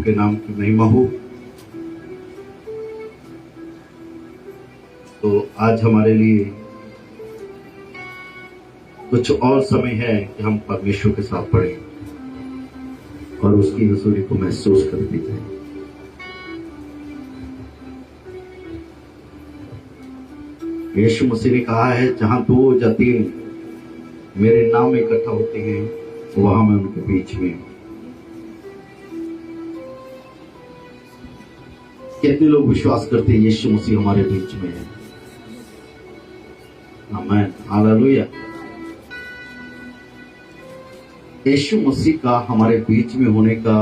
के नाम की महिमा हो। तो आज हमारे लिए कुछ और समय है कि हम परमेश्वर के साथ पढ़ें और उसकी हजूरी को महसूस करते हैं। यीशु मसीह ने कहा है, जहां 2 या 3 मेरे नाम में इकट्ठा होते हैं वहां मैं उनके बीच में हूं। कितने लोग विश्वास करते हैं यीशु मसीह हमारे बीच में है? आमीन, हालेलुया। यीशु मसीह का हमारे बीच में होने का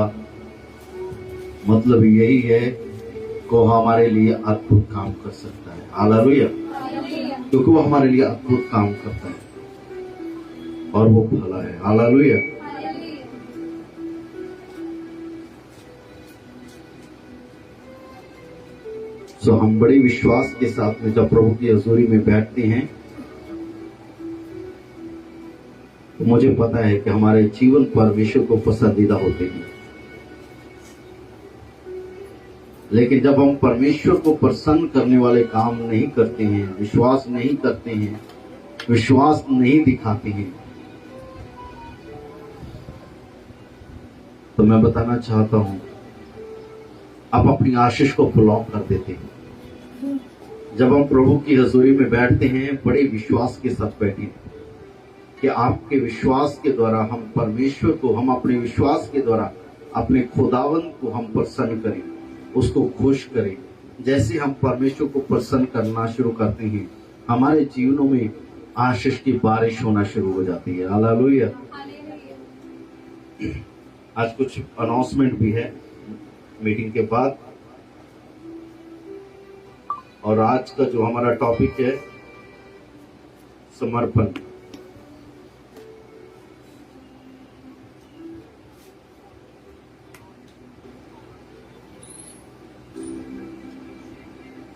मतलब यही है कि वो हमारे लिए अद्भुत काम कर सकता है। हालेलुया। क्योंकि वो हमारे लिए अद्भुत काम करता है और वो भला है। हालेलुया। सो हम बड़े विश्वास के साथ में जब प्रभु की हजूरी में बैठते हैं तो मुझे पता है कि हमारे जीवन परमेश्वर को पसंदीदा होते हैं। लेकिन जब हम परमेश्वर को प्रसन्न करने वाले काम नहीं करते हैं, विश्वास नहीं करते हैं, विश्वास नहीं दिखाते हैं, तो मैं बताना चाहता हूं आप अपनी आशीष को ब्लॉक कर देते हैं। जब हम प्रभु की हजूरी में बैठते हैं, बड़े विश्वास के साथ बैठे कि आपके विश्वास के द्वारा हम परमेश्वर को, हम अपने विश्वास के द्वारा अपने खुदावंद को हम प्रसन्न करें, उसको खुश करें। जैसे हम परमेश्वर को प्रसन्न करना शुरू करते हैं, हमारे जीवनों में आशीष की बारिश होना शुरू हो जाती है। हालेलुया। आज कुछ अनाउंसमेंट भी है मीटिंग के बाद, और आज का जो हमारा टॉपिक है समर्पण।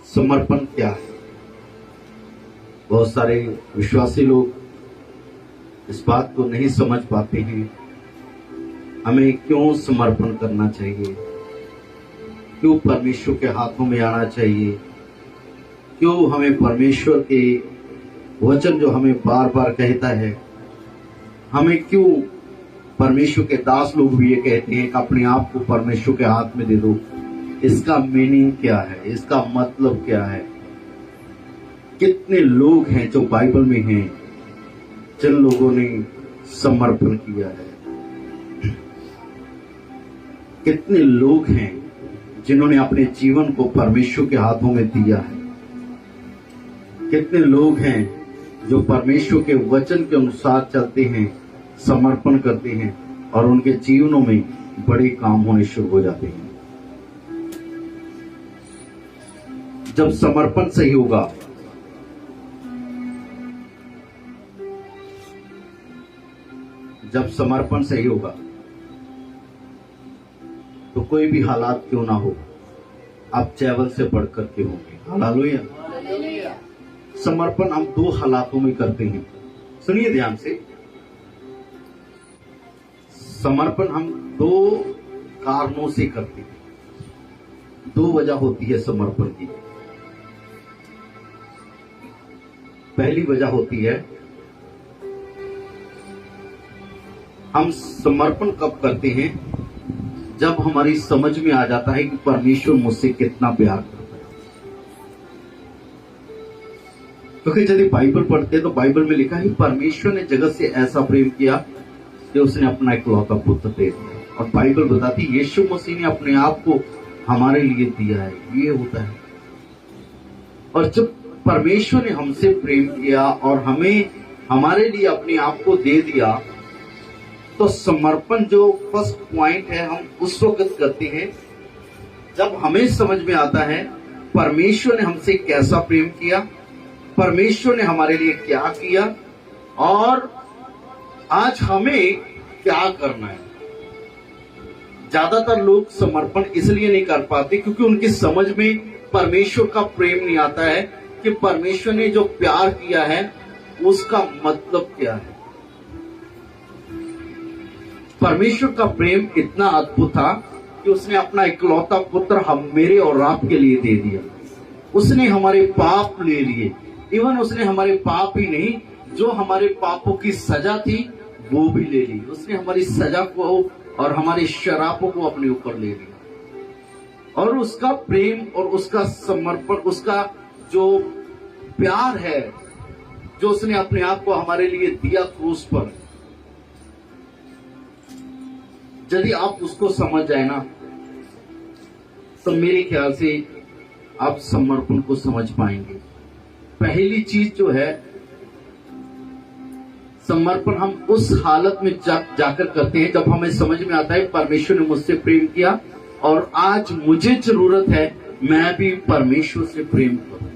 समर्पण क्या है? बहुत सारे विश्वासी लोग इस बात को नहीं समझ पाते हैं, हमें क्यों समर्पण करना चाहिए, क्यों परमेश्वर के हाथों में आना चाहिए, क्यों हमें परमेश्वर के वचन जो हमें बार बार कहता है, हमें क्यों परमेश्वर के दास लोग भी ये कहते हैं कि अपने आप को परमेश्वर के हाथ में दे दो। इसका मीनिंग क्या है? इसका मतलब क्या है? कितने लोग हैं जो बाइबल में हैं जिन लोगों ने समर्पण किया है? कितने लोग हैं जिन्होंने अपने जीवन को परमेश्वर के हाथों में दिया है? कितने लोग हैं जो परमेश्वर के वचन के अनुसार चलते हैं, समर्पण करते हैं और उनके जीवनों में बड़े काम होने शुरू हो जाते हैं? जब समर्पण सही होगा, जब समर्पण सही होगा तो कोई भी हालात क्यों ना हो, आप चैवल से बढ़कर के होंगे। हालेलुया। समर्पण हम 2 हालातों में करते हैं। सुनिए ध्यान से, समर्पण हम 2 कारणों से करते हैं। 2 वजह होती है समर्पण की। पहली वजह होती है, हम समर्पण कब करते हैं? जब हमारी समझ में आ जाता है कि परमेश्वर मुझसे कितना प्यार करता है। क्योंकि यदि बाइबल पढ़ते हैं तो बाइबल में लिखा है परमेश्वर ने जगत से ऐसा प्रेम किया कि उसने अपना इकलौता पुत्र दे दिया। और बाइबल बताती है यीशु मसीह ने अपने आप को हमारे लिए दिया है। ये होता है। और जब परमेश्वर ने हमसे प्रेम किया और हमें हमारे लिए अपने आप को दे दिया, तो समर्पण जो फर्स्ट पॉइंट है हम उस वक्त करते हैं जब हमें समझ में आता है परमेश्वर ने हमसे कैसा प्रेम किया, परमेश्वर ने हमारे लिए क्या किया और आज हमें क्या करना है। ज्यादातर लोग समर्पण इसलिए नहीं कर पाते क्योंकि उनकी समझ में परमेश्वर का प्रेम नहीं आता है कि परमेश्वर ने जो प्यार किया है उसका मतलब क्या है। परमेश्वर का प्रेम इतना अद्भुत था कि कि उसने अपना इकलौता पुत्र हम मेरे और आपके लिए दे दिया। उसने हमारे पाप ले लिए। इवन उसने हमारे पाप ही नहीं, जो हमारे पापों की सजा थी वो भी ले ली। उसने हमारी सजा को और हमारे शरापों को अपने ऊपर ले लिया। और उसका प्रेम और उसका समर्पण, उसका जो प्यार है, जो उसने अपने आप को हमारे लिए दिया क्रूस पर, यदि आप उसको समझ जाए ना, तो मेरे ख्याल से आप समर्पण को समझ पाएंगे। पहली चीज जो है, समर्पण हम उस हालत में जाकर करते हैं जब हमें समझ में आता है परमेश्वर ने मुझसे प्रेम किया और आज मुझे जरूरत है मैं भी परमेश्वर से प्रेम करूं।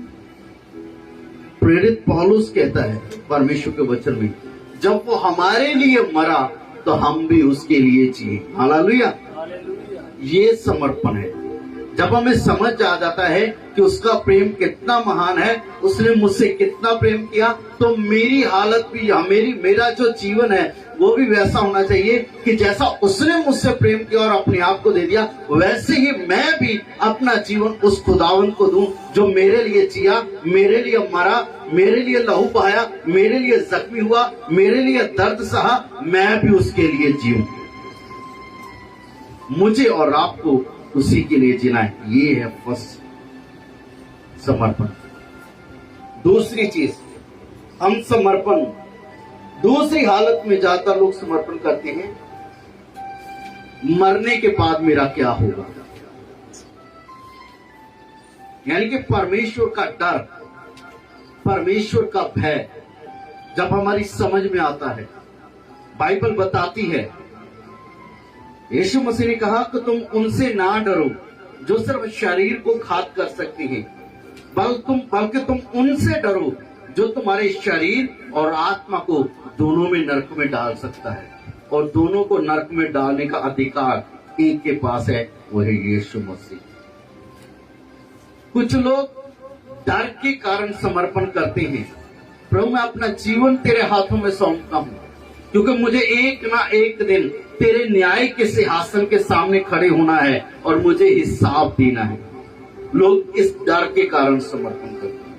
प्रेरित पौलुस कहता है परमेश्वर के वचन में, जब वो हमारे लिए मरा तो हम भी उसके लिए जिए। हालेलुया। ये समर्पण है। जब हमें समझ आ जाता है कि उसका प्रेम कितना महान है, उसने मुझसे कितना प्रेम किया, तो मेरी हालत भी, मेरा जो जीवन है वो भी वैसा होना चाहिए कि जैसा उसने मुझसे प्रेम किया और अपने आप को दे दिया, वैसे ही मैं भी अपना जीवन उस खुदावन को दूं जो मेरे लिए जिया, मेरे लिए मरा, मेरे लिए लहू बहाया, मेरे लिए जख्मी हुआ, मेरे लिए दर्द सहा, मैं भी उसके लिए जीऊं। मुझे और आपको उसी के लिए जीना है। ये है फर्स्ट समर्पण। दूसरी चीज, हम समर्पण दूसरी हालत में ज्यादातर लोग समर्पण करते हैं, मरने के बाद मेरा क्या होगा। यानी कि परमेश्वर का डर, परमेश्वर का भय जब हमारी समझ में आता है। बाइबल बताती है, यीशु मसीह ने कहा कि तुम उनसे ना डरो जो सिर्फ शरीर को घात कर सकते हैं, बल्कि तुम उनसे डरो जो तुम्हारे शरीर और आत्मा को दोनों में नरक में डाल सकता है। और दोनों को नरक में डालने का अधिकार एक के पास है, वो है यीशु मसीह। कुछ लोग डर के कारण समर्पण करते हैं, प्रभु मैं अपना जीवन तेरे हाथों में सौंपता हूं, क्योंकि मुझे एक ना एक दिन तेरे न्याय के सिंहासन के सामने खड़े होना है और मुझे हिसाब देना है। लोग इस डर के कारण समर्पण करते हैं।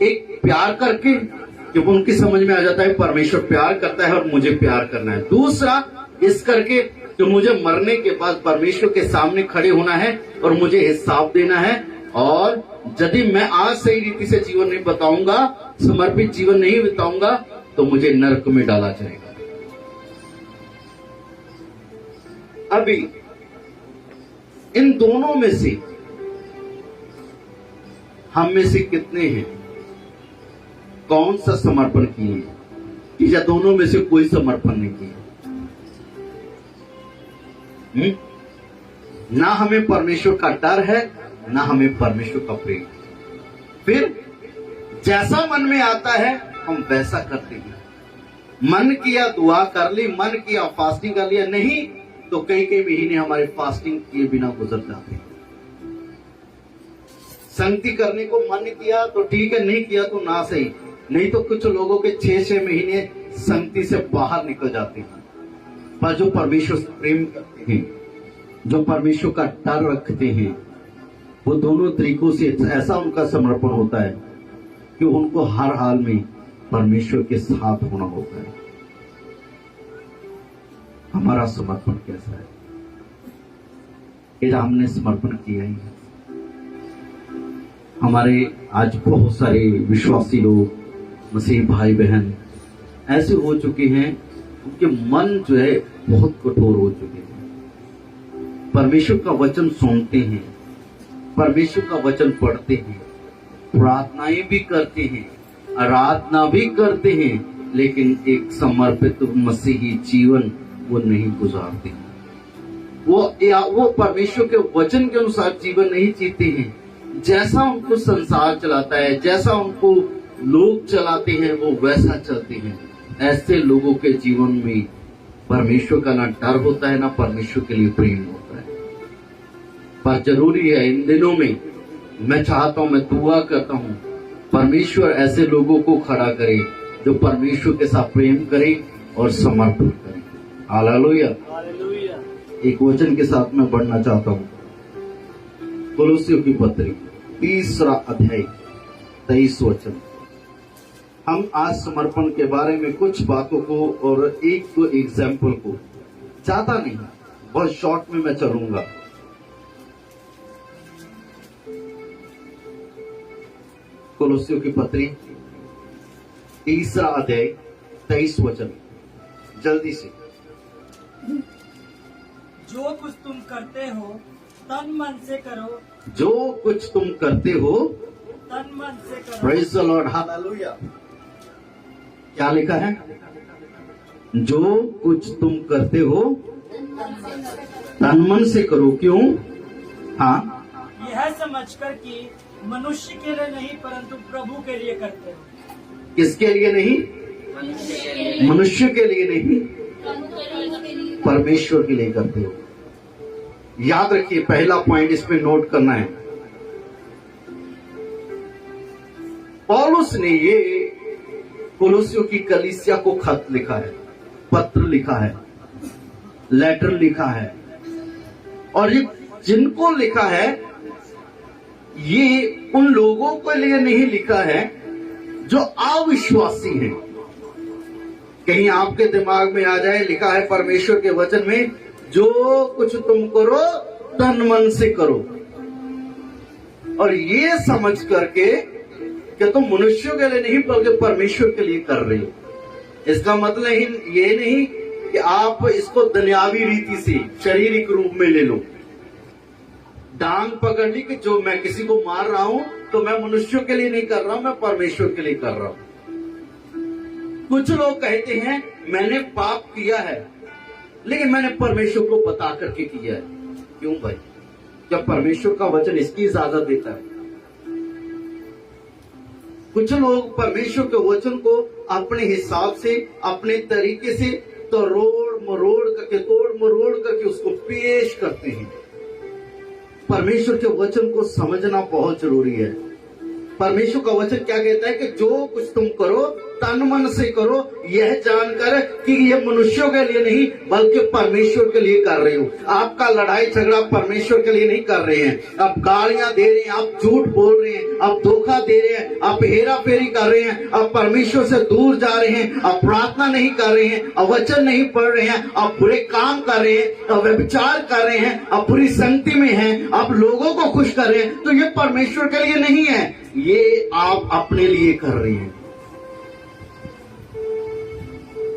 एक प्यार करके, जब उनकी समझ में आ जाता है परमेश्वर प्यार करता है और मुझे प्यार करना है। दूसरा इस करके कि मुझे मरने के बाद परमेश्वर के सामने खड़े होना है और मुझे हिसाब देना है, और यदि मैं आज सही रीति से जीवन नहीं बताऊंगा, समर्पित जीवन नहीं बिताऊंगा, तो मुझे नरक में डाला जाएगा। अभी इन दोनों में से हम में से कितने हैं कौन सा समर्पण किए, या दोनों में से कोई समर्पण नहीं किया? ना हमें परमेश्वर का डर है, ना हमें परमेश्वर का प्रेम। फिर जैसा मन में आता है हम वैसा करते हैं। मन किया दुआ कर ली, मन किया फास्टिंग कर लिया, नहीं तो कई कई महीने हमारे फास्टिंग किए बिना गुजर जाते हैं। संगति करने को मन किया तो ठीक है, नहीं किया तो ना सही, नहीं तो कुछ लोगों के 6-6 महीने संगति से बाहर निकल जाते हैं। पर जो परमेश्वर से प्रेम करते हैं, जो परमेश्वर का डर रखते हैं, वो दोनों तरीकों से ऐसा उनका समर्पण होता है कि उनको हर हाल में परमेश्वर के साथ होना होता है। हमारा समर्पण कैसा है? क्या हमने समर्पण किया ही है? हमारे आज बहुत सारे विश्वासी लोग, मसीह भाई बहन ऐसे हो चुके हैं, उनके मन जो है बहुत कठोर हो चुके हैं। परमेश्वर का वचन सुनते हैं, परमेश्वर का वचन पढ़ते हैं, प्रार्थनाएं भी करते हैं, आराधना भी करते हैं, लेकिन एक समर्पित मसीही जीवन वो नहीं गुजारते हैं। वो परमेश्वर के वचन के अनुसार जीवन नहीं जीते हैं। जैसा उनको संसार चलाता है, जैसा उनको लोग चलाते हैं, वो वैसा चलते हैं। ऐसे लोगों के जीवन में परमेश्वर का ना डर होता है, ना परमेश्वर के लिए प्रेम होता है। पर जरूरी है इन दिनों में, मैं चाहता हूं, मैं दुआ करता हूं, परमेश्वर ऐसे लोगों को खड़ा करे जो परमेश्वर के साथ प्रेम करें और समर्पण करें। हालेलुया। एक वचन के साथ मैं बढ़ना चाहता हूं। कोलोसियों की पत्री 3 अध्याय 23 वचन। हम आज समर्पण के बारे में कुछ बातों को और एक दो एग्जाम्पल को, ज्यादा नहीं, बहुत शॉर्ट में मैं चलूंगा। कोलोसियों की पत्री 3 अध्याय 23 वचन, जल्दी से। जो कुछ तुम करते हो तन मन से करो, जो कुछ तुम करते हो तन मन से करो। Praise the Lord, hallelujah. क्या लिखा है? जो कुछ तुम करते हो तन मन से करो। क्यों? हाँ, यह समझकर कि मनुष्य के लिए नहीं परंतु प्रभु के लिए करते हो। किसके लिए नहीं? मनुष्य के लिए नहीं, परमेश्वर के लिए करते हो। याद रखिए, पहला पॉइंट इसमें नोट करना है। पौलुस ने ये कोलोसियों की कलीसिया को खत लिखा है, पत्र लिखा है, लेटर लिखा है, और ये जिनको लिखा है ये उन लोगों के लिए नहीं लिखा है जो अविश्वासी हैं। कहीं आपके दिमाग में आ जाए, लिखा है परमेश्वर के वचन में, जो कुछ तुम करो तन मन से करो, और ये समझ करके कि तुम मनुष्यों के लिए नहीं बल्कि परमेश्वर के लिए कर रहे हो। इसका मतलब ये नहीं कि आप इसको दुनियावी रीति से शारीरिक रूप में ले लो। डांग पकड़ ली कि जो मैं किसी को मार रहा हूं तो मैं मनुष्यों के लिए नहीं कर रहा हूं, मैं परमेश्वर के लिए कर रहा हूं। कुछ लोग कहते हैं मैंने पाप किया है लेकिन मैंने परमेश्वर को बता करके किया है। क्यों भाई? जब परमेश्वर का वचन इसकी इजाजत देता है। कुछ लोग परमेश्वर के वचन को अपने हिसाब से, अपने तरीके से तोड़ मरोड़ करके उसको पेश करते हैं। परमेश्वर के वचन को समझना बहुत जरूरी है। परमेश्वर का वचन क्या कहता है कि जो कुछ तुम करो तन मन से करो, यह जानकर कि यह मनुष्यों के लिए नहीं बल्कि परमेश्वर के लिए कर रहे हो। आपका लड़ाई झगड़ा परमेश्वर के लिए नहीं कर रहे हैं। आप गालियां दे रहे हैं, आप झूठ बोल रहे हैं, आप धोखा दे रहे हैं, आप हेरा फेरी कर रहे हैं, आप परमेश्वर से दूर जा रहे हैं, आप प्रार्थना नहीं कर रहे हैं, आप वचन नहीं पढ़ रहे हैं, आप बुरे काम कर रहे हैं, आप व्यभिचार कर रहे हैं, आप बुरी संगति में हैं, आप लोगों को खुश कर रहे हैं, तो ये परमेश्वर के लिए नहीं है, ये आप अपने लिए कर रहे हैं।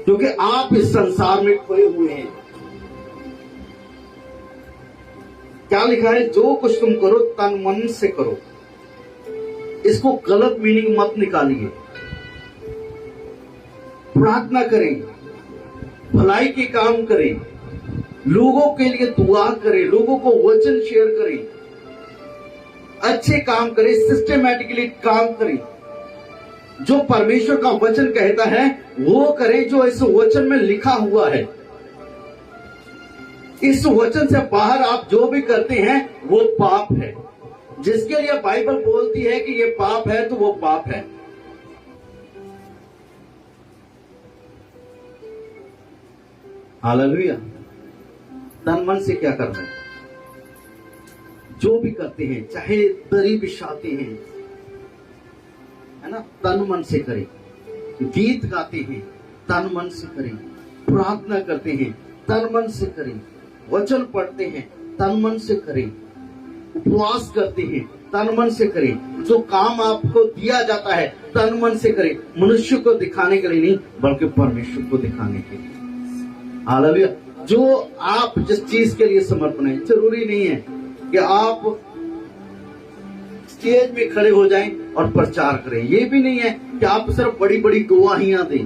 क्योंकि आप इस संसार में खोए हुए हैं। क्या लिखा है? जो कुछ तुम करो तन मन से करो। इसको गलत मीनिंग मत निकालिए। प्रार्थना करें, भलाई के काम करें, लोगों के लिए दुआ करें, लोगों को वचन शेयर करें, अच्छे काम करें, सिस्टमैटिकली काम करें। जो परमेश्वर का वचन कहता है वो करें, जो इस वचन में लिखा हुआ है। इस वचन से बाहर आप जो भी करते हैं वो पाप है। जिसके लिए बाइबल बोलती है कि ये पाप है तो वो पाप है। हालेलुया। तन मन से क्या करना है? जो भी करते हैं, चाहे दरी बिछाते हैं, है ना, तन मन से करें। गीत गाते हैं, तन मन से करें। प्रार्थना करते हैं, तन मन से करें। वचन पढ़ते हैं, तन मन से करें। उपवास करते हैं, तन मन से करें। जो काम आपको दिया जाता है तन मन से करें। मनुष्य को दिखाने के लिए नहीं बल्कि परमेश्वर को दिखाने के लिए। हालेलुया। जो आप जिस चीज के लिए समर्पण है, जरूरी नहीं है कि आप स्टेज में खड़े हो जाएं और प्रचार करें। ये भी नहीं है कि आप सिर्फ बड़ी बड़ी गवाहियां दें,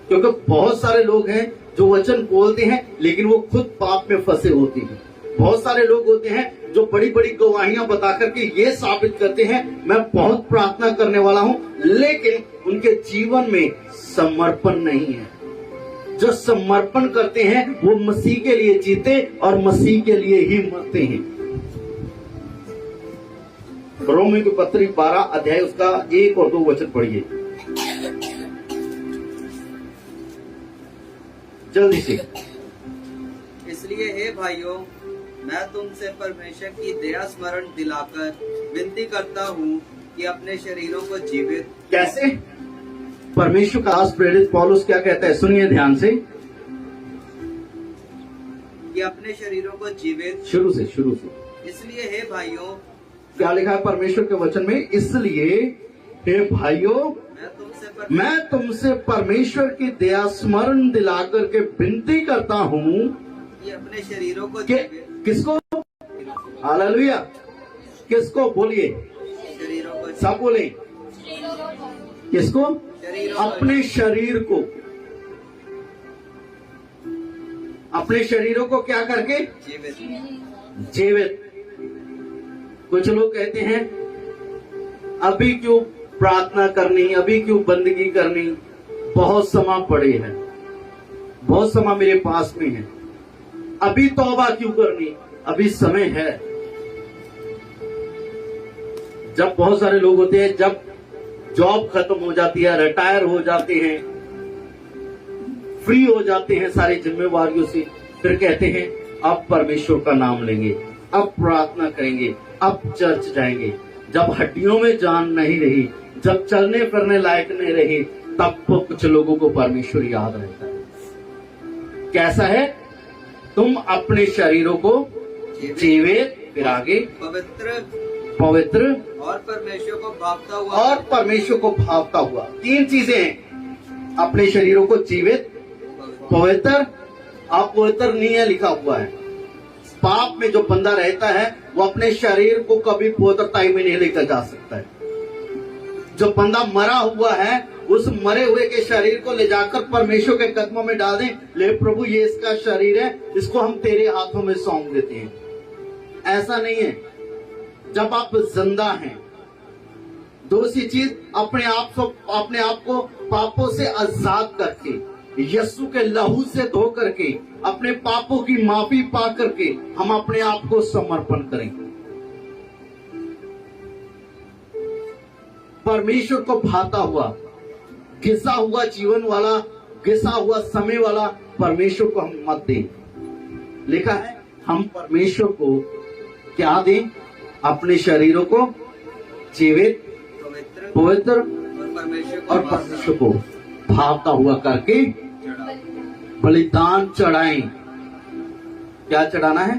क्योंकि बहुत सारे लोग हैं जो वचन बोलते हैं लेकिन वो खुद पाप में फंसे होते हैं। बहुत सारे लोग होते हैं जो बड़ी बड़ी गवाहियां बता करके ये साबित करते हैं मैं बहुत प्रार्थना करने वाला हूं, लेकिन उनके जीवन में समर्पण नहीं है। जो समर्पण करते हैं वो मसीह के लिए जीते और मसीह के लिए ही मरते हैं। रोमी की पत्री 12 अध्याय उसका 1 और 2 वचन पढ़िए जल्दी से। इसलिए हे भाइयों, मैं तुमसे परमेश्वर की दया स्मरण दिलाकर विनती करता हूँ कि अपने शरीरों को जीवित। कैसे? परमेश्वर का दास प्रेरित पौलुस क्या कहता है, सुनिए ध्यान से, कि अपने शरीरों को जीवित। शुरू से इसलिए हे भाइयों, क्या लिखा है परमेश्वर के वचन में? इसलिए हे भाइयों, मैं तुमसे परमेश्वर की दया स्मरण दिला करके विनती करता हूँ कि अपने शरीरों को कि जीवित। किसको? हालेलुया। किसको? बोलिए, शरीरों को सब बोले। किसको? शरीरों को अपने शरीर को। अपने शरीरों को क्या करके? जीवित। जीवित। कुछ लोग कहते हैं अभी क्यों प्रार्थना करनी, अभी क्यों बंदगी करनी, बहुत समय पड़े है, बहुत समय मेरे पास में है, अभी तौबा क्यों करनी, अभी समय है। जब बहुत सारे लोग होते हैं, जब जॉब खत्म हो जाती है, रिटायर हो जाते हैं, फ्री हो जाते हैं सारी जिम्मेवारियों से, फिर कहते हैं अब परमेश्वर का नाम लेंगे, अब प्रार्थना करेंगे, अब चर्च जाएंगे। जब हड्डियों में जान नहीं रही, जब चलने फिरने लायक नहीं रही, तब तो कुछ लोगों को परमेश्वर याद रहता है। कैसा है? तुम अपने शरीरों को जीवित, फिर आगे पवित्र और परमेश्वर को भावता हुआ। तीन चीजें हैं, अपने शरीरों को जीवित, पवित्र। अपवित्र नहीं है लिखा हुआ है। पाप में जो बंदा रहता है वो अपने शरीर को कभी पवित्रताई में नहीं लेकर जा सकता है। जो बंदा मरा हुआ है, उस मरे हुए के शरीर को ले जाकर परमेश्वर के कदमों में डाल दें, ले प्रभु ये इसका शरीर है, इसको हम तेरे हाथों में सौंप देते हैं। ऐसा नहीं है। जब आप जिंदा हैं, दूसरी चीज, अपने आप को पापों से आजाद करके, यीशु के लहू से धो करके, अपने पापों की माफी पा करके हम अपने आप को समर्पण करें। परमेश्वर को भाता हुआ, घिसा हुआ जीवन वाला, घिसा हुआ समय वाला परमेश्वर को हम मत दें। लिखा है हम परमेश्वर को क्या दें? अपने शरीरों को जीवित, पवित्र और परमेश्वर को भावता हुआ करके बलिदान चढ़ाएं। क्या चढ़ाना है?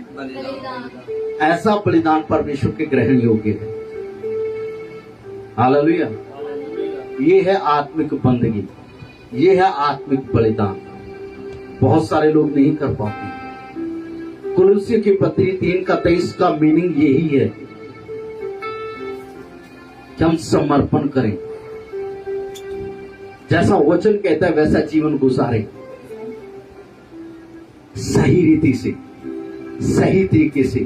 ऐसा बलिदान परमेश्वर के ग्रहण योग्य है। हालेलुया। ये है आत्मिक बंदगी, ये है आत्मिक बलिदान। बहुत सारे लोग नहीं कर पाते। कुलुस्सी की पत्री 3:23 का मीनिंग यही है कि हम समर्पण करें, जैसा वचन कहता है वैसा जीवन गुजारे, सही रीति से, सही तरीके से,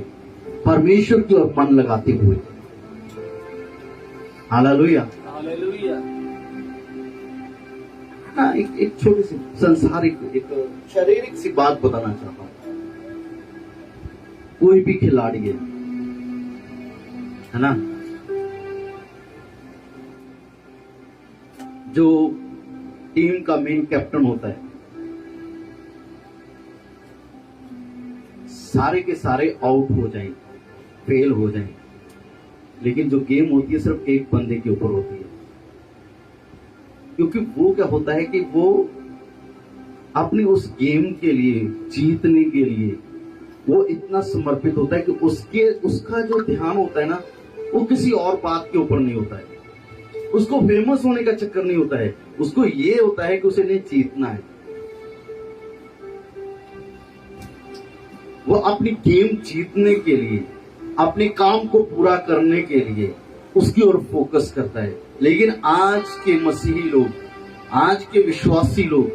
परमेश्वर की ओर मन लगाते हुए। हालेलुया। ना एक छोटी सी संसारिक, एक शारीरिक सी बात बताना चाहता हूं। कोई भी खिलाड़ी है ना, जो टीम का मेन कैप्टन होता है, सारे के सारे आउट हो जाएं, फेल हो जाएं, लेकिन जो गेम होती है सिर्फ एक बंदे के ऊपर होती है। क्योंकि वो क्या होता है कि वो अपने उस गेम के लिए, जीतने के लिए वो इतना समर्पित होता है कि उसका जो ध्यान होता है ना, वो किसी और बात के ऊपर नहीं होता है। उसको फेमस होने का चक्कर नहीं होता है, उसको ये होता है कि उसे नहीं जीतना है। वो अपनी गेम जीतने के लिए, अपने काम को पूरा करने के लिए उसकी ओर फोकस करता है। लेकिन आज के मसीही लोग, आज के विश्वासी लोग,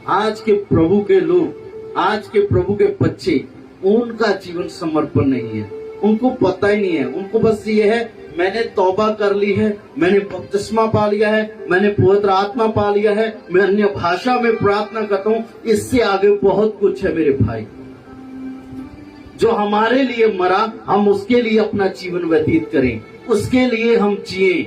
आज के प्रभु के लोग, आज के प्रभु के बच्चे, उनका जीवन समर्पण नहीं है। उनको पता ही नहीं है। उनको बस ये है, मैंने तौबा कर ली है, मैंने बपतिस्मा पा लिया है, मैंने पवित्र आत्मा पा लिया है, मैं अन्य भाषा में प्रार्थना करता हूं, इससे आगे बहुत कुछ है मेरे भाई। जो हमारे लिए मरा, हम उसके लिए अपना जीवन व्यतीत करें, उसके लिए हम जिए।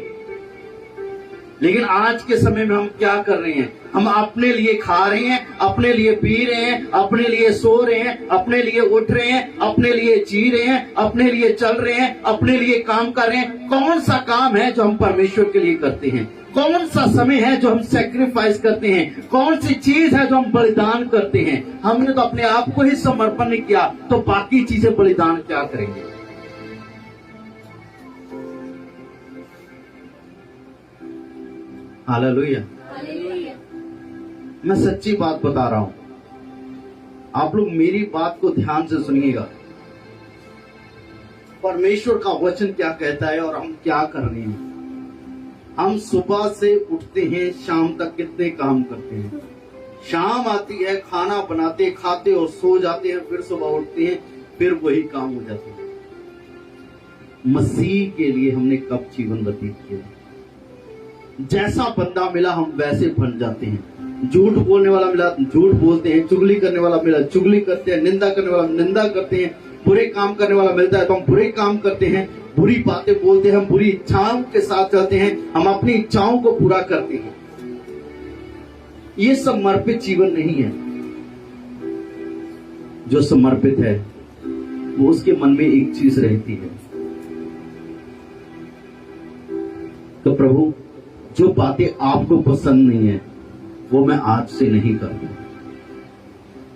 लेकिन आज के समय में हम क्या कर रहे हैं? हम अपने लिए खा रहे हैं, अपने लिए पी रहे हैं, अपने लिए सो रहे हैं, अपने लिए उठ रहे हैं, अपने लिए जी रहे हैं, अपने लिए चल रहे हैं, अपने लिए काम कर रहे हैं। कौन सा काम है जो हम परमेश्वर के लिए करते हैं? कौन सा समय है जो हम सैक्रिफाइस करते हैं? कौन सी चीज है जो हम बलिदान करते हैं? हमने तो अपने आप को ही समर्पण नहीं किया, तो बाकी चीजें बलिदान क्या करेंगे? हालेलुया। मैं सच्ची बात बता रहा हूं, आप लोग मेरी बात को ध्यान से सुनिएगा। परमेश्वर का वचन क्या कहता है और हम क्या कर रहे हैं। हम सुबह से उठते हैं, शाम तक कितने काम करते हैं। शाम आती है, खाना बनाते, खाते और सो जाते हैं, फिर सुबह उठते हैं, फिर वही काम हो जाते हैं। मसीह के लिए हमने कब जीवन व्यतीत किया? जैसा बंदा मिला हम वैसे बन जाते हैं। झूठ बोलने वाला मिला झूठ बोलते हैं, चुगली करने वाला मिला चुगली करते हैं, निंदा करने वाला निंदा करते हैं, बुरे काम करने वाला मिलता है तो हम बुरे काम करते हैं, बुरी बातें बोलते हैं, हम बुरी इच्छाओं के साथ चलते हैं, हम अपनी इच्छाओं को पूरा करते हैं। ये समर्पित जीवन नहीं है। जो समर्पित है वो उसके मन में एक चीज रहती है, तो प्रभु जो बातें आपको पसंद नहीं है वो मैं आज से नहीं करता।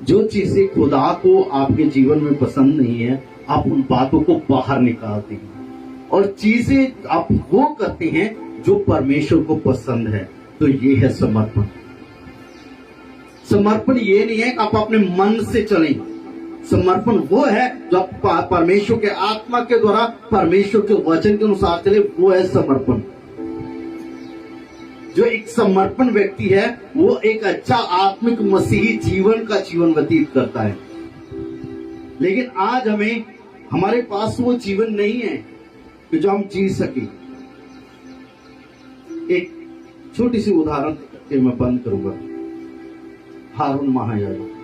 जो चीजें खुदा को आपके जीवन में पसंद नहीं है, आप उन बातों को बाहर निकालते हैं और चीजें आप वो करते हैं जो परमेश्वर को पसंद है। तो ये है समर्पण। समर्पण ये नहीं है कि आप अपने मन से चलें। समर्पण वो है जो आप परमेश्वर के आत्मा के द्वारा परमेश्वर के वचन के अनुसार चले, वो है समर्पण। जो एक समर्पण व्यक्ति है वो एक अच्छा आत्मिक मसीही जीवन का जीवन व्यतीत करता है। लेकिन आज हमारे पास वो जीवन नहीं है कि जो हम जी सके। एक छोटी सी उदाहरण के मैं बंद करूंगा। हारून महायाजक,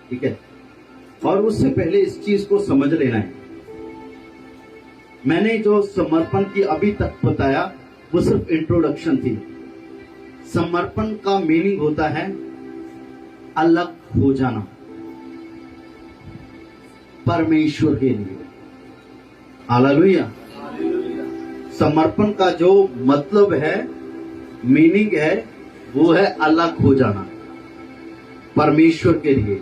ठीक है, और उससे पहले इस चीज को समझ लेना है। मैंने जो समर्पण की अभी तक बताया वो सिर्फ इंट्रोडक्शन थी। समर्पण का मीनिंग होता है अलग हो जाना परमेश्वर के लिए। हालेलुया। समर्पण का जो मतलब है, मीनिंग है, वो है अलग हो जाना परमेश्वर के लिए।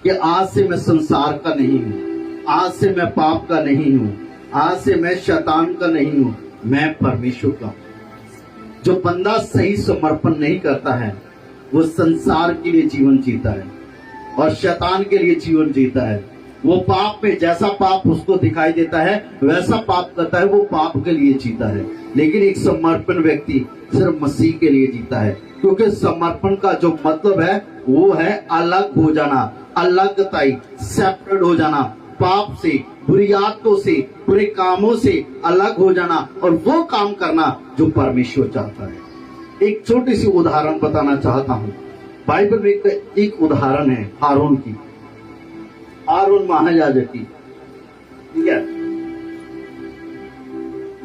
कि आज से मैं संसार का नहीं हूं, आज से मैं पाप का नहीं हूं, आज से मैं शैतान का नहीं हूं, मैं परमेश्वर का हूं। जो बंदा सही समर्पण नहीं करता है वो संसार के लिए जीवन जीता है और शैतान के लिए जीवन जीता है। वो पाप में जैसा पाप उसको दिखाई देता है वैसा पाप करता है, वो पाप के लिए जीता है। लेकिन एक समर्पण व्यक्ति सिर्फ मसीह के लिए जीता है, क्योंकि समर्पण का जो मतलब है वो है अलग हो जाना, अलगताई, सेपरेट हो जाना, पाप से, बुरी आदतों से, बुरे कामों से अलग हो जाना और वो काम करना जो परमेश्वर चाहता है। एक छोटी सी उदाहरण बताना चाहता हूं। बाइबल में एक उदाहरण है हारून की, हारून महायाजक की, ठीक है।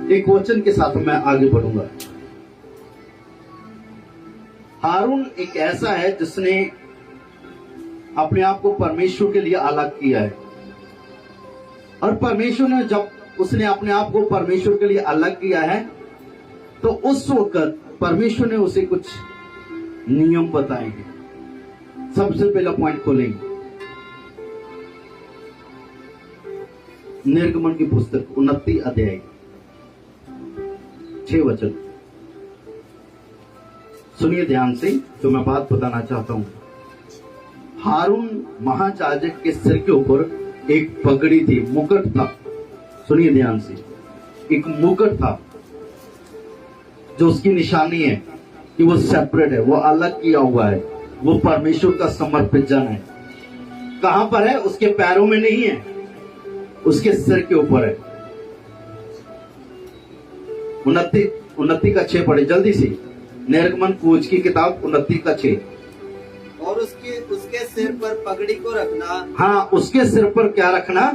एक वचन के साथ मैं आगे बढ़ूंगा। हारून एक ऐसा है जिसने अपने आप को परमेश्वर के लिए अलग किया है, और परमेश्वर ने जब उसने अपने आप को परमेश्वर के लिए अलग किया है तो उस वक्त परमेश्वर ने उसे कुछ नियम बताए हैं। सबसे पहला पॉइंट खोलेंगे निर्गमन की पुस्तक 29 अध्याय 6 वचन। सुनिए ध्यान से, जो मैं बात बताना चाहता हूं। हारून महायाजक के सिर के ऊपर एक पगड़ी थी, मुकुट था। सुनिए ध्यान से, एक मुकुट था जो उसकी निशानी है कि वो सेपरेट है, वो अलग किया हुआ है, वो परमेश्वर का समर्पित जन है। कहां पर है? उसके पैरों में नहीं है, उसके सिर के ऊपर है। 29 का 6 पढ़े जल्दी से। निर्गमन कूच की किताब 29 का 6। और उसके सिर पर पगड़ी को रखना। हाँ, उसके सिर पर क्या रखना?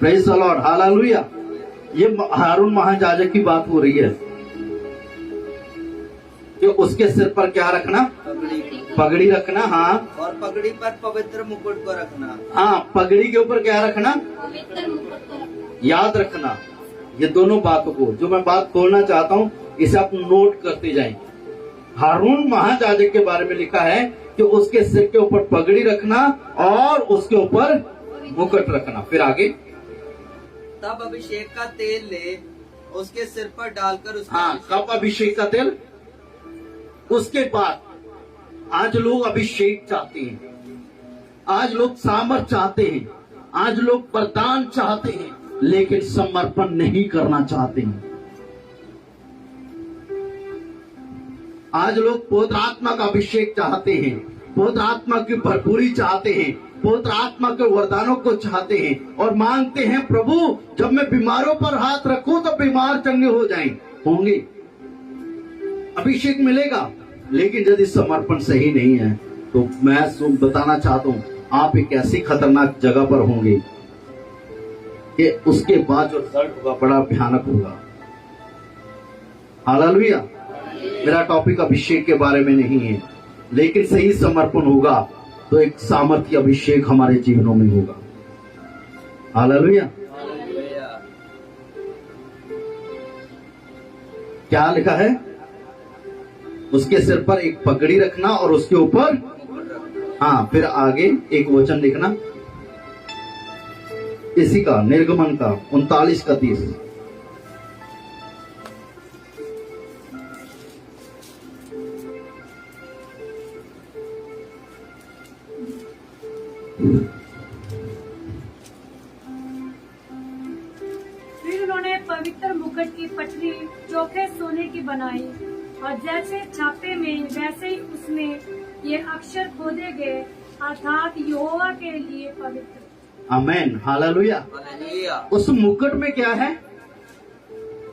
Praise the Lord, hallelujah. ये हारून महायाजक की बात हो रही है कि उसके सिर पर क्या रखना, पगड़ी रखना। हाँ, और पगड़ी पर पवित्र मुकुट को रखना। हाँ, पगड़ी के ऊपर क्या रखना, याद रखना। ये दोनों बातों को जो मैं बात खोलना चाहता हूँ इसे आप नोट करते जाएं। हारून महायाजक के बारे में लिखा है कि उसके सिर के ऊपर पगड़ी रखना और उसके ऊपर मुकुट रखना। फिर आगे, तब अभिषेक का तेल ले उसके सिर पर डालकर उसका हाँ, कब अभिषेक का तेल? उसके बाद। आज लोग अभिषेक चाहते हैं, आज लोग सामर्थ चाहते हैं, आज लोग वरदान चाहते हैं, लेकिन समर्पण नहीं करना चाहते हैं। आज लोग पवित्र आत्मा का अभिषेक चाहते हैं, पवित्र आत्मा की भरपूरी चाहते हैं, पवित्र आत्मा के वरदानों को चाहते हैं और मांगते हैं, प्रभु जब मैं बीमारों पर हाथ रखूं तो बीमार चंगे हो जाएं। होंगे, अभिषेक मिलेगा, लेकिन यदि समर्पण सही नहीं है तो मैं बताना चाहता हूं आप एक ऐसी खतरनाक जगह पर होंगे कि उसके बाद जो रिजल्ट होगा बड़ा भयानक होगा। हालेलुया। मेरा टॉपिक अभिषेक के बारे में नहीं है, लेकिन सही समर्पण होगा तो एक सामर्थ्य अभिषेक हमारे जीवनों में होगा। हालेलुया। क्या लिखा है? उसके सिर पर एक पगड़ी रखना और उसके ऊपर, हाँ, फिर आगे एक वचन लिखना इसी का, निर्गमन का 39:30। फिर उन्होंने पवित्र मुकुट की पटरी चोखे सोने की बनाई और जैसे छापे में वैसे ही उसमें ये अक्षर खोदे गए, अर्थात यहोवा के लिए पवित्र। आमेन। हालेलुया। हालेलुया। उस मुकुट में क्या है?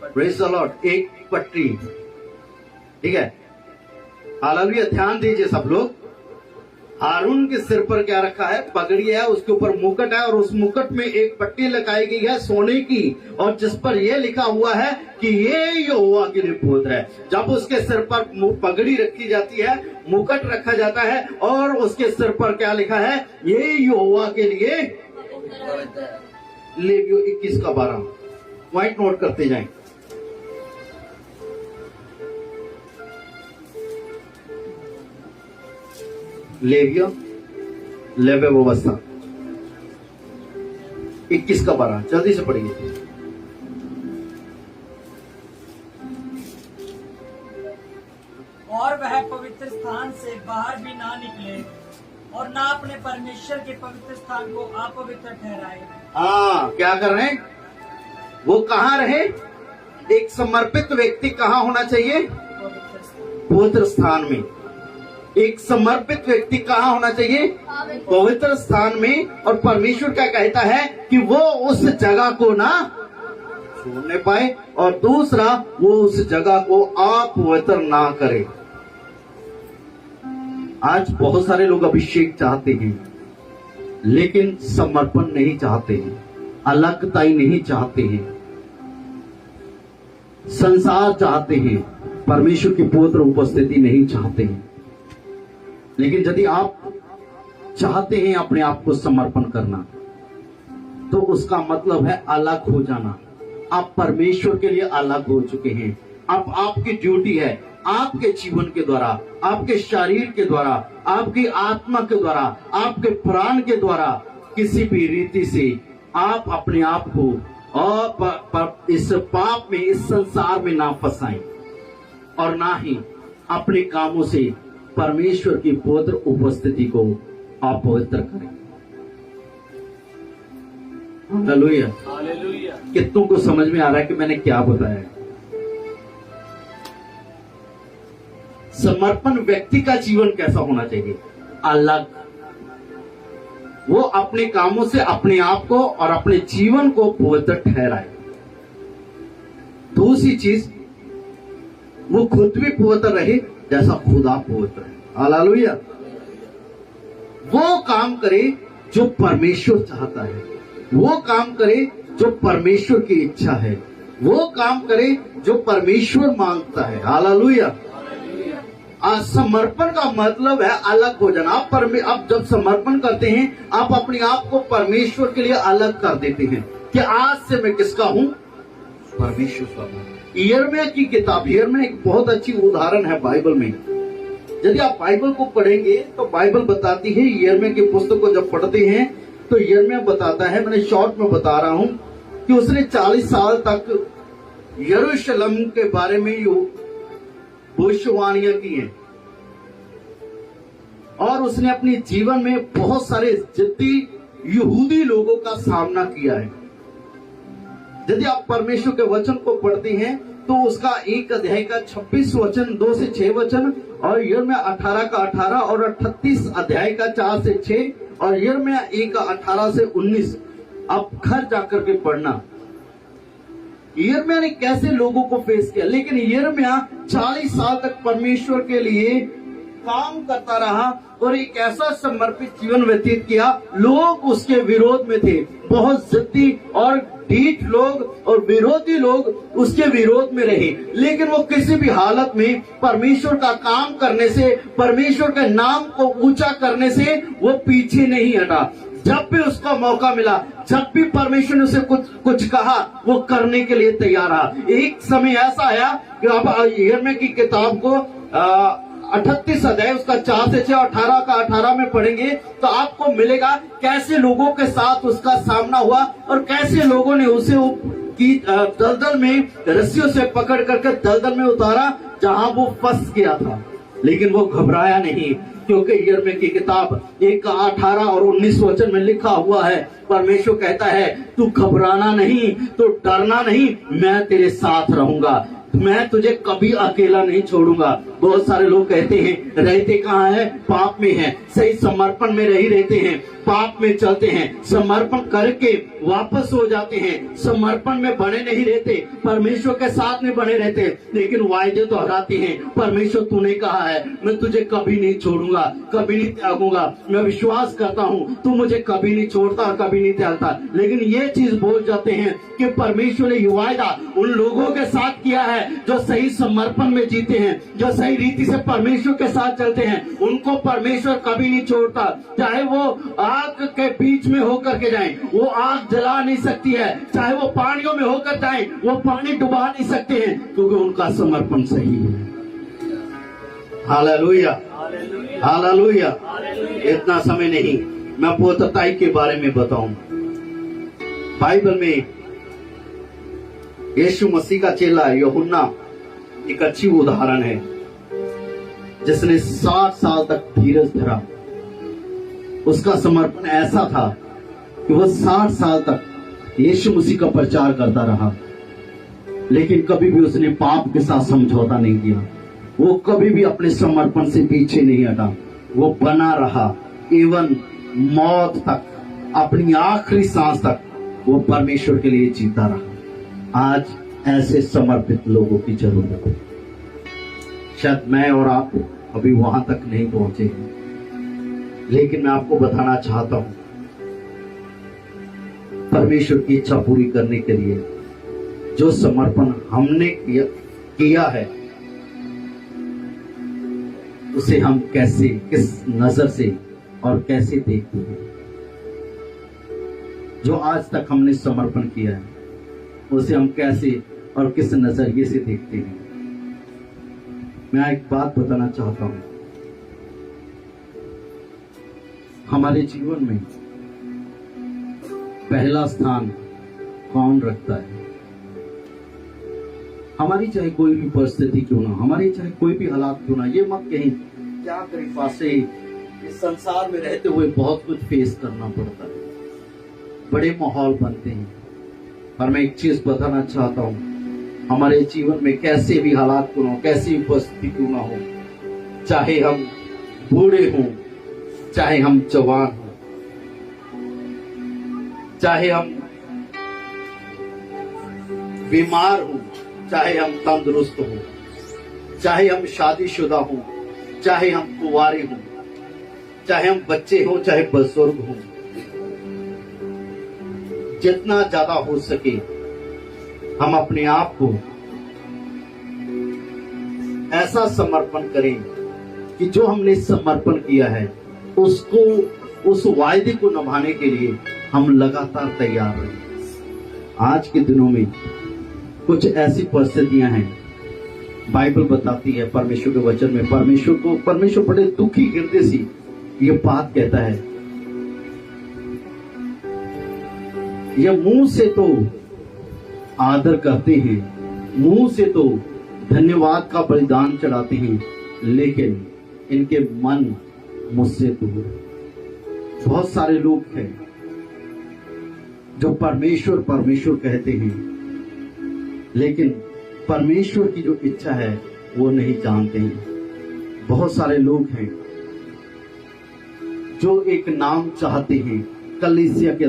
Praise the Lord. एक पटरी, ठीक है। हालेलुया। ध्यान दीजिए सब लोग। हारून के सिर पर क्या रखा है? पगड़ी है, उसके ऊपर मुकुट है और उस मुकुट में एक पट्टी लगाई गई है सोने की और जिस पर यह लिखा हुआ है कि ये यहोवा के लिए पवित्र है। जब उसके सिर पर पगड़ी रखी जाती है, मुकुट रखा जाता है और उसके सिर पर क्या लिखा है? ये यहोवा के लिए लेवियो 21:12। पॉइंट नोट करते जाएं। लेवियो व्यवस्था 21:12, जल्दी से पढ़िए। और वह पवित्र स्थान से बाहर भी ना निकले और ना अपने परमेश्वर के पवित्र स्थान को अपवित्र ठहराए। हाँ, क्या कर रहे हैं? वो कहाँ रहे? एक समर्पित व्यक्ति कहाँ होना चाहिए? पवित्र स्थान में। एक समर्पित व्यक्ति कहाँ होना चाहिए? पवित्र स्थान में। और परमेश्वर क्या कहता है कि वो उस जगह को ना छोड़ने पाए और दूसरा वो उस जगह को अपवित्र ना करे। आज बहुत सारे लोग अभिषेक चाहते हैं लेकिन समर्पण नहीं चाहते हैं, अलगताई नहीं चाहते हैं, संसार चाहते हैं, परमेश्वर की पवित्र उपस्थिति नहीं चाहते हैं। लेकिन यदि आप चाहते हैं अपने आप को समर्पण करना तो उसका मतलब है अलग हो जाना। आप परमेश्वर के लिए अलग हो चुके हैं। अब आपकी ड्यूटी है आपके जीवन के द्वारा, आपके शरीर के द्वारा, आपकी आत्मा के द्वारा, आपके प्राण के द्वारा किसी भी रीति से आप अपने आप को और इस पाप में, इस संसार में ना फंसाएं और ना ही अपने कामों से परमेश्वर की पवित्र उपस्थिति को अपवित्र करें। हालेलुया। हालेलुया। कितनों को समझ में आ रहा है कि मैंने क्या बताया? समर्पण व्यक्ति का जीवन कैसा होना चाहिए? अलग। वो अपने कामों से अपने आप को और अपने जीवन को पवित्र ठहराए। दूसरी चीज, वो खुद भी पवित्र रहे जैसा खुदा पवित्र है। हालेलुया। वो काम करे जो परमेश्वर चाहता है, वो काम करे जो परमेश्वर की इच्छा है, वो काम करे जो परमेश्वर मांगता है। हालेलुया। समर्पण का मतलब है अलग हो जाना। आप जब समर्पण करते हैं, आप अपने आप को परमेश्वर के लिए अलग कर देते हैं कि आज से मैं किसका हूं? परमेश्वर का हूं। यिर्मयाह की किताब, यिर्मयाह एक बहुत अच्छी उदाहरण है बाइबल में। यदि आप बाइबल को पढ़ेंगे तो बाइबल बताती है, यिर्मयाह की पुस्तक को जब पढ़ते हैं तो यिर्मयाह बताता है, मैंने शॉर्ट में बता रहा हूं कि उसने 40 साल तक यरूशलेम के बारे में भविष्यवाणियां की हैं और उसने अपने जीवन में बहुत सारे जिद्दी यहूदी लोगों का सामना किया है। यदि आप परमेश्वर के वचन को पढ़ते हैं तो उसका 1 अध्याय का 26 वचन, 2 से 6 वचन, और यिर्मयाह 18 का 18 और 38 अध्याय का 4 से 6 और यिर्मयाह 1 का 18 से 19 आप घर जाकर के पढ़ना। यिर्मयाह ने कैसे लोगों को फेस किया। लेकिन यिर्मयाह 40 साल तक परमेश्वर के लिए काम करता रहा और एक ऐसा समर्पित जीवन व्यतीत किया। लोग उसके विरोध में थे, बहुत जिद्दी और ढीठ लोग और विरोधी लोग उसके विरोध में रहे, लेकिन वो किसी भी हालत में परमेश्वर का काम करने से, परमेश्वर के नाम को ऊंचा करने से वो पीछे नहीं हटा। जब भी उसका मौका मिला, जब भी परमेश्वर ने उसे कुछ कहा, वो करने के लिए तैयार रहा। एक समय ऐसा आया कि आप यिर्मयाह की किताब को 38 अध्याय उसका 4 से 6 और 18 का 18 में पढ़ेंगे तो आपको मिलेगा कैसे लोगों के साथ उसका सामना हुआ और कैसे लोगों ने उसे दलदल में रस्सियों से पकड़ करके दलदल में उतारा जहां वो फंस गया था। लेकिन वो घबराया नहीं, क्योंकि यिर्मयाह की किताब 1 का 18 और 19 वचन में लिखा हुआ है, परमेश्वर कहता है तू घबराना नहीं, तू डरना नहीं, मैं तेरे साथ रहूंगा, मैं तुझे कभी अकेला नहीं छोड़ूंगा। बहुत सारे लोग कहते हैं रहते कहाँ है? पाप में है। सही समर्पण में नहीं रहते हैं, पाप में चलते हैं, समर्पण करके वापस हो जाते हैं, समर्पण में बने नहीं रहते, परमेश्वर के साथ में बने रहते, लेकिन वायदे दोहराते हैं। परमेश्वर तूने कहा है मैं तुझे कभी नहीं छोड़ूंगा, कभी नहीं त्यागूंगा, मैं विश्वास करता हूँ तू मुझे कभी नहीं छोड़ता, कभी नहीं त्यागता। लेकिन ये चीज भूल जाते हैं कि परमेश्वर ने ये वायदा उन लोगों के साथ किया है जो सही समर्पण में जीते हैं, जो सही रीति से परमेश्वर के साथ चलते हैं। उनको परमेश्वर कभी नहीं छोड़ता, चाहे वो आग के बीच में होकर के जाएं, वो आग जला नहीं सकती है, चाहे वो पानियों में होकर जाएं, वो पानी डुबा नहीं सकते हैं, क्योंकि उनका समर्पण सही है। Hallelujah, hallelujah. इतना समय नहीं, मैं पूर्णताई के बारे में बताऊं। बाइबल में यीशु मसीह का चेला यूहन्ना एक अच्छी उदाहरण है, जिसने 60 साल तक धीरज धरा। उसका समर्पण ऐसा था कि वह 60 साल तक यीशु मसीह का प्रचार करता रहा, लेकिन कभी भी उसने पाप के साथ समझौता नहीं किया। वो कभी भी अपने समर्पण से पीछे नहीं हटा, वो बना रहा इवन मौत तक, अपनी आखिरी सांस तक वो परमेश्वर के लिए जीता रहा। आज ऐसे समर्पित लोगों की जरूरत है। शायद मैं और आप अभी वहां तक नहीं पहुंचे हैं, लेकिन मैं आपको बताना चाहता हूं, परमेश्वर की इच्छा पूरी करने के लिए जो समर्पण हमने किया है, उसे हम कैसे, किस नजर से और कैसे देखते हैं। जो आज तक हमने समर्पण किया है, उसे हम कैसे और किस नजरिए से देखते हैं। मैं एक बात बताना चाहता हूं, हमारे जीवन में पहला स्थान कौन रखता है? हमारी चाहे कोई भी परिस्थिति क्यों ना, हमारी चाहे कोई भी हालात क्यों ना, ये मत कहीं क्या कृपा से इस संसार में रहते हुए बहुत कुछ फेस करना पड़ता है, बड़े माहौल बनते हैं। पर मैं एक चीज बताना चाहता हूं, हमारे जीवन में कैसे भी हालात क्यों ना हो, कैसी भी परिस्थिति क्यों ना हो, चाहे हम बूढ़े हों, चाहे हम जवान हों, चाहे हम बीमार हों, चाहे हम तंदुरुस्त हों, चाहे हम शादीशुदा हों, चाहे हम कुंवारे हों, चाहे हम बच्चे हों, चाहे बुजुर्ग हों, जितना ज्यादा हो सके हम अपने आप को ऐसा समर्पण करें कि जो हमने समर्पण किया है उसको, उस वायदे को निभाने के लिए हम लगातार तैयार रहें। आज के दिनों में कुछ ऐसी परिस्थितियां हैं, बाइबल बताती है, परमेश्वर के वचन में परमेश्वर बड़े दुखी हृदय से ये बात कहता है, ये मुंह से तो आदर करते हैं, मुंह से तो धन्यवाद का बलिदान चढ़ाते हैं, लेकिन इनके मन मुझसे दूर। बहुत सारे लोग हैं जो परमेश्वर परमेश्वर कहते हैं, लेकिन परमेश्वर की जो इच्छा है वो नहीं जानते हैं। बहुत सारे लोग हैं जो एक नाम चाहते हैं, कलीसिया के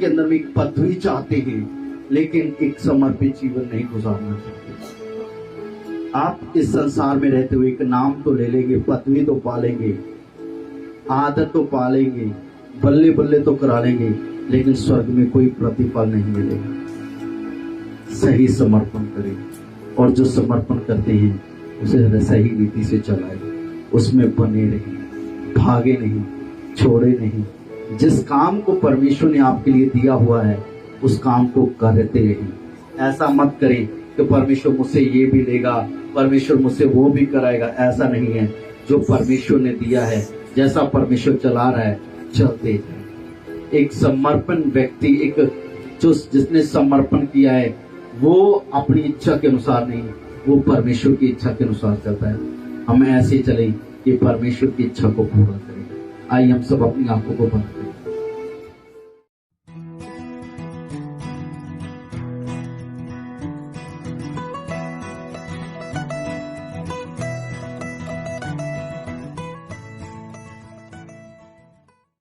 अंदर में एक पदवी चाहते हैं, लेकिन एक समर्पित जीवन नहीं गुजारना चाहते। आप इस संसार में रहते हुए एक नाम तो ले लेंगे, पदवी तो पालेंगे, आदत तो पालेंगे, बल्ले बल्ले तो करा लेंगे, लेकिन स्वर्ग में कोई प्रतिफल नहीं मिलेगा। सही समर्पण करें, और जो समर्पण करते हैं उसे सही रीति से चलाएं, उसमें बने रहें, भागे नहीं, छोड़े नहीं। जिस काम को परमेश्वर ने आपके लिए दिया हुआ है उस काम को करते रहें। ऐसा मत करें कि परमेश्वर मुझसे ये भी लेगा, परमेश्वर मुझसे वो भी कराएगा। ऐसा नहीं है। जो परमेश्वर ने दिया है, जैसा परमेश्वर चला रहा है, चलते हैं। एक समर्पण व्यक्ति, जिसने समर्पण किया है, वो अपनी इच्छा के अनुसार नहीं, वो परमेश्वर की इच्छा के अनुसार चलता है। हम ऐसे चलें कि परमेश्वर की इच्छा को पूरा करें। आइए हम सब अपनी आंखों को बंद करें।